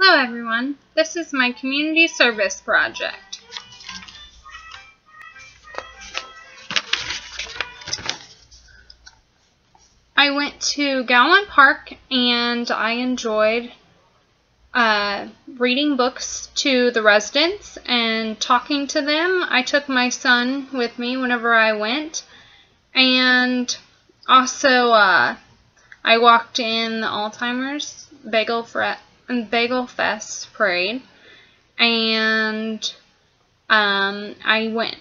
Hello everyone, this is my community service project. I went to Gowan Park and I enjoyed reading books to the residents and talking to them. I took my son with me whenever I went, and also I walked in the Alzheimer's Bagel Fest parade, and I went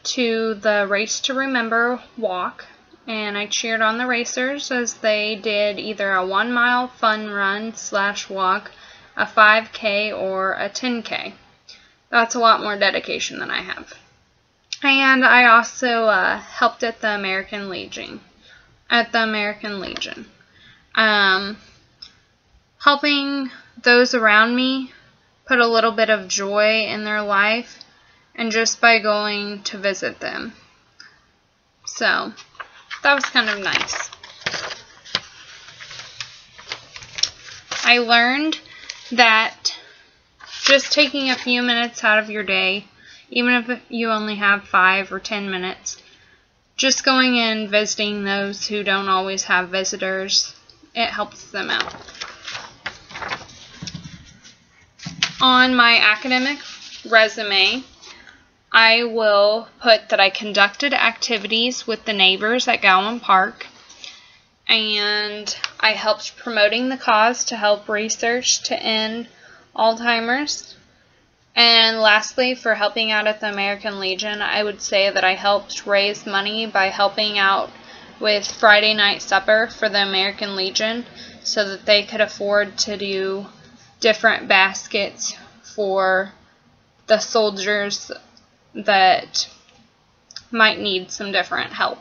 to the Race to Remember walk, and I cheered on the racers as they did either a 1-mile fun run / walk, a 5K, or a 10K. That's a lot more dedication than I have. And I also helped at the American Legion. Helping those around me put a little bit of joy in their life, and just by going to visit them. So that was kind of nice. I learned that just taking a few minutes out of your day, even if you only have 5 or 10 minutes, just going and visiting those who don't always have visitors, it helps them out. On my academic resume, I will put that I conducted activities with the neighbors at Gowan Park, and I helped promoting the cause to help research to end Alzheimer's. And lastly, for helping out at the American Legion, I would say that I helped raise money by helping out with Friday night supper for the American Legion so that they could afford to do different baskets for the soldiers that might need some different help.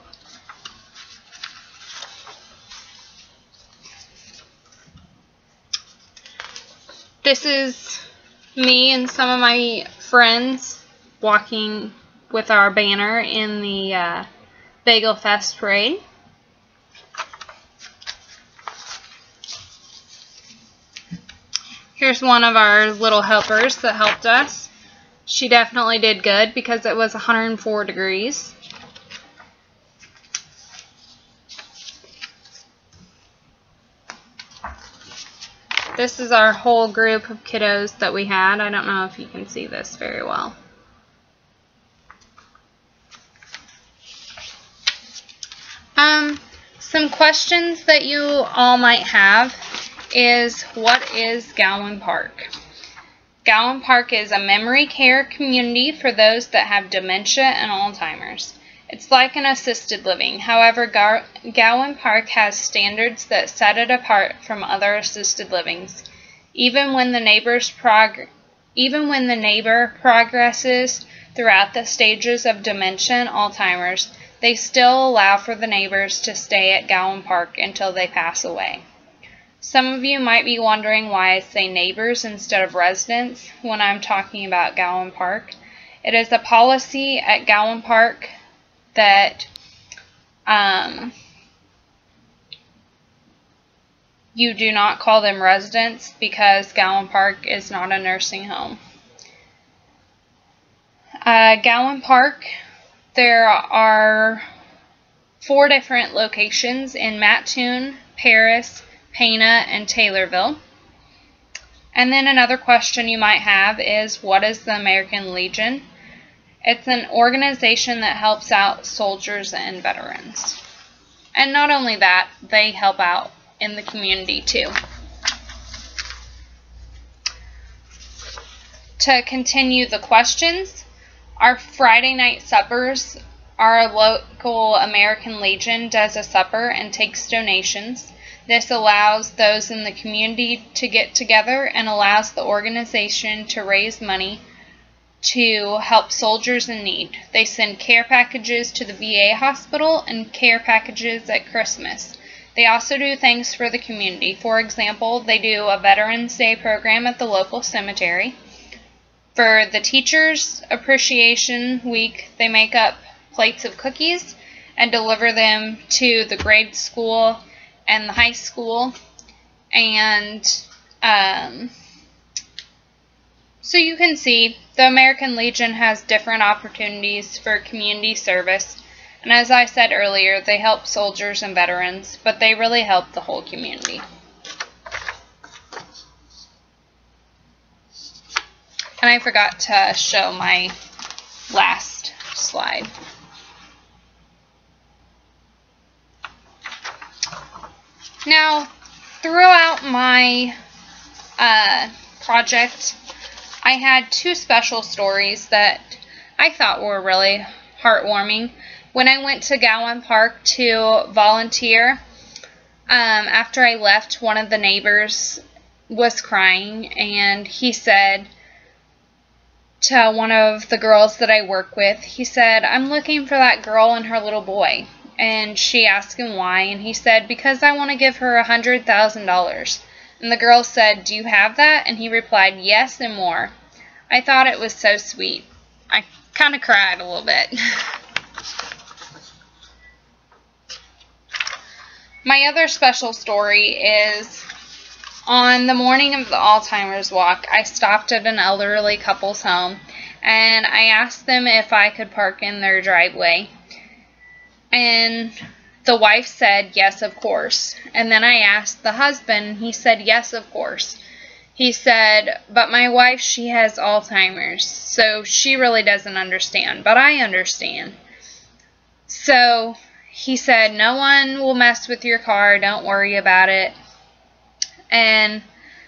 This is me and some of my friends walking with our banner in the Bagel Fest parade. Here's one of our little helpers that helped us. She definitely did good because it was 104 degrees. This is our whole group of kiddos that we had. I don't know if you can see this very well. Some questions that you all might have is, what is Gowan Park? Gowan Park is a memory care community for those that have dementia and Alzheimer's. It's like an assisted living. However, Gowan Park has standards that set it apart from other assisted livings. Even when the neighbor progresses throughout the stages of dementia and Alzheimer's, they still allow for the neighbors to stay at Gowan Park until they pass away. Some of you might be wondering why I say neighbors instead of residents when I'm talking about Gowan Park. It is a policy at Gowan Park that you do not call them residents because Gowan Park is not a nursing home. Gowan Park, there are 4 different locations in Mattoon, Paris, Pana, and Taylorville. And then another question you might have is, what is the American Legion? It's an organization that helps out soldiers and veterans. And not only that, they help out in the community too. To continue the questions, our Friday night suppers, our local American Legion does a supper and takes donations. This allows those in the community to get together and allows the organization to raise money to help soldiers in need. They send care packages to the VA hospital and care packages at Christmas. They also do things for the community. For example, they do a Veterans Day program at the local cemetery. For the Teachers Appreciation Week, they make up plates of cookies and deliver them to the grade school and the high school. And So you can see the American Legion has different opportunities for community service, and as I said earlier, they help soldiers and veterans, but they really help the whole community. And I forgot to show my last slide. Now, throughout my project, I had two special stories that I thought were really heartwarming. When I went to Gowan Park to volunteer, after I left, one of the neighbors was crying, and he said to one of the girls that I work with, he said, "I'm looking for that girl and her little boy." And she asked him why, and he said, "Because I want to give her $100,000. And the girl said, "Do you have that?" And he replied, "Yes, and more." I thought it was so sweet. I kind of cried a little bit. My other special story is on the morning of the Alzheimer's walk, I stopped at an elderly couple's home, and I asked them if I could park in their driveway. And the wife said, "Yes, of course." And then I asked the husband, and he said, "Yes, of course." He said, "But my wife, she has Alzheimer's, so she really doesn't understand, but I understand." So he said, "No one will mess with your car, don't worry about it." And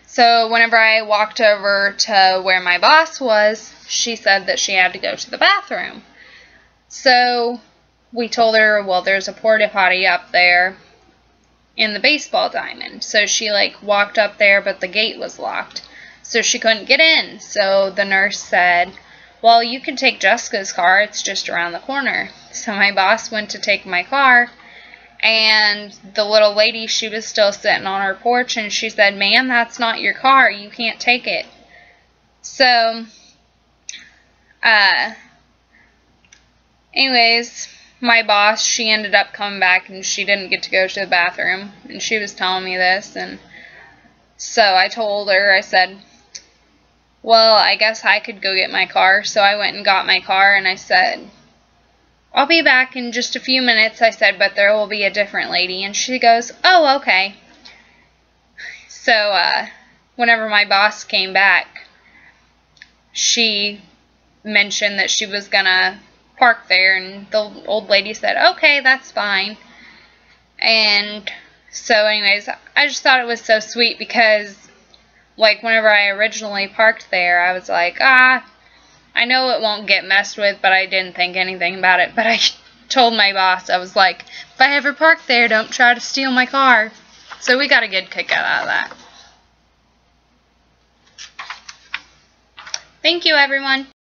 so whenever I walked over to where my boss was, she said that she had to go to the bathroom. So we told her, well, there's a porta potty up there in the baseball diamond. So she walked up there, but the gate was locked, so she couldn't get in. So the nurse said, "Well, you can take Jessica's car, it's just around the corner." So my boss went to take my car, and the little lady, she was still sitting on her porch, and she said, "Ma'am, that's not your car, you can't take it." So anyways, my boss, she ended up coming back, and she didn't get to go to the bathroom, and she was telling me this, and so I told her, I said, "Well, I guess I could go get my car." So I went and got my car, and I said, "I'll be back in just a few minutes," I said, "but there will be a different lady." And she goes, "Oh, okay." So whenever my boss came back, she mentioned that she was gonna park there, and the old lady said, "Okay, that's fine." And so anyways, I just thought it was so sweet because whenever I originally parked there, I was like, I know it won't get messed with, but I didn't think anything about it. But I told my boss, I was like, "If I ever park there, don't try to steal my car." So we got a good kick out of that. Thank you, everyone.